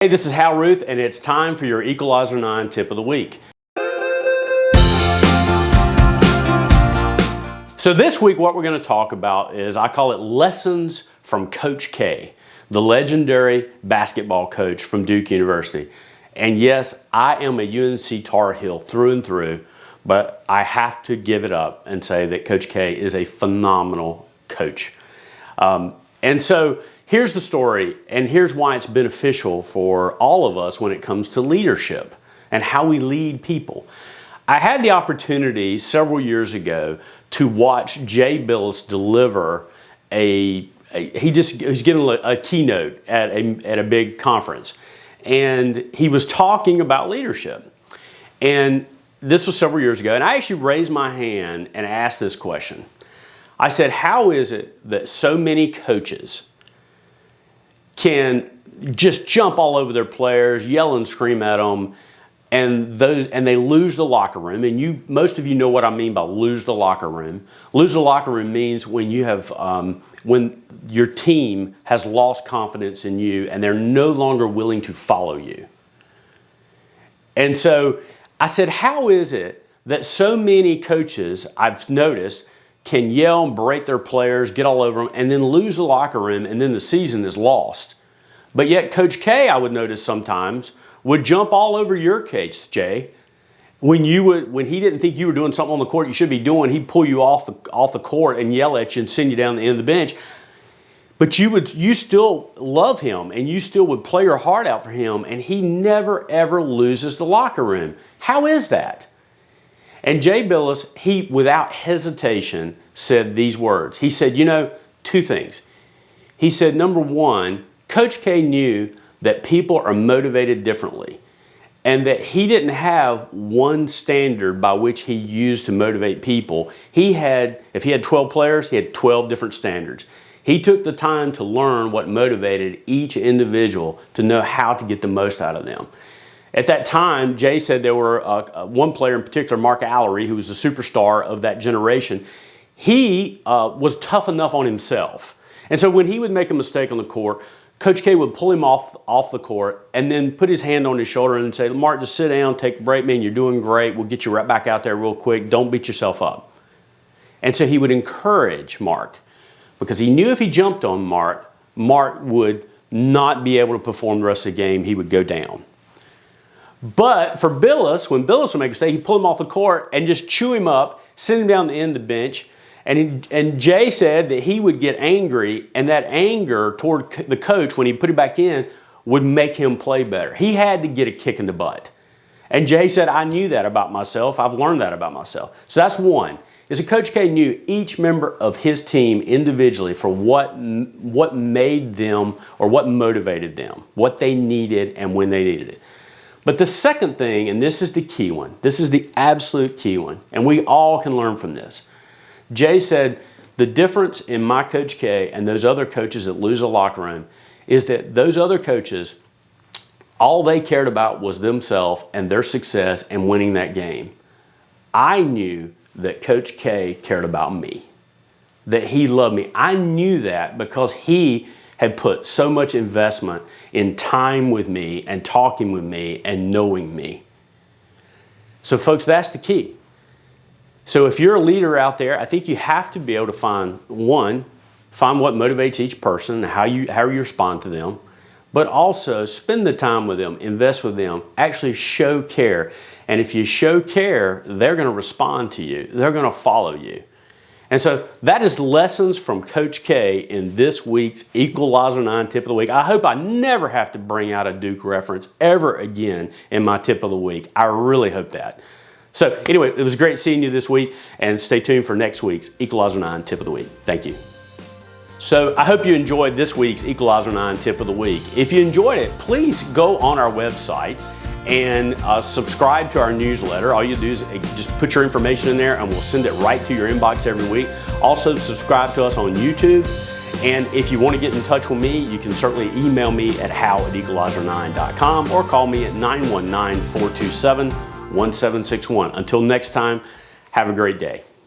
Hey, this is Hal Ruth, and it's time for your Equalizer 9 tip of the week. So this week what we're going to talk about is, I call it Lessons from Coach K, the legendary basketball coach from Duke University. And yes, I am a UNC Tar Heel through and through, but I have to give it up and say that Coach K is a phenomenal coach. And so here's the story, and here's why it's beneficial for all of us when it comes to leadership and how we lead people. I had the opportunity several years ago to watch Jay Billis deliver he's giving a keynote at a big conference, and he was talking about leadership. And this was several years ago, and I actually raised my hand and asked this question. I said, how is it that so many coaches can just jump all over their players, yell and scream at them, and they lose the locker room? And most of you know what I mean by lose the locker room. Lose the locker room means when you have when your team has lost confidence in you and they're no longer willing to follow you. And so I said, how is it that so many coaches, I've noticed, can yell and berate their players, get all over them, and then lose the locker room, and then the season is lost? But yet Coach K, I would notice sometimes, would jump all over your case, Jay. When he didn't think you were doing something on the court you should be doing, he'd pull you off the court and yell at you and send you down the end of the bench. But you still love him, and you still would play your heart out for him, and he never ever loses the locker room. How is that? And Jay Billis, he without hesitation said these words. He said, two things. He said, number one, Coach K knew that people are motivated differently, and that he didn't have one standard by which he used to motivate people. If he had 12 players, he had 12 different standards. He took the time to learn what motivated each individual to know how to get the most out of them. At that time, Jay said there were one player in particular, Mark Allery, who was the superstar of that generation. He was tough enough on himself. And so when he would make a mistake on the court, Coach K would pull him off the court and then put his hand on his shoulder and say, Mark, just sit down, take a break, man, you're doing great. We'll get you right back out there real quick. Don't beat yourself up. And so he would encourage Mark, because he knew if he jumped on Mark, Mark would not be able to perform the rest of the game. He would go down. But for Billis, when Billis would make a mistake, he'd pull him off the court and just chew him up, send him down the end of the bench. And Jay said that he would get angry, and that anger toward the coach, when he put him back in, would make him play better. He had to get a kick in the butt. And Jay said, I knew that about myself. I've learned that about myself. So that's one, is that Coach K knew each member of his team individually for what made them, or what motivated them, what they needed and when they needed it. But the second thing, and this is the key one, this is the absolute key one, and we all can learn from this. Jay said, the difference in my Coach K and those other coaches that lose a locker room is that those other coaches, all they cared about was themselves and their success and winning that game. I knew that Coach K cared about me, that he loved me. I knew that because he had put so much investment in time with me and talking with me and knowing me. So folks, that's the key. So if you're a leader out there, I think you have to be able to find what motivates each person and how you respond to them, but also spend the time with them, invest with them, actually show care. And if you show care, they're going to respond to you. They're going to follow you. And so that is lessons from Coach K in this week's Equalizer 9 tip of the week. I hope I never have to bring out a Duke reference ever again in my tip of the week. I really hope that. So anyway, it was great seeing you this week, and stay tuned for next week's Equalizer 9 tip of the week. Thank you. So I hope you enjoyed this week's Equalizer 9 tip of the week. If you enjoyed it, please go on our website and subscribe to our newsletter. All you do is just put your information in there, and we'll send it right to your inbox every week. Also, subscribe to us on YouTube. And if you want to get in touch with me, you can certainly email me at hal@equalizer9.com or call me at 919-427-1761. Until next time, have a great day.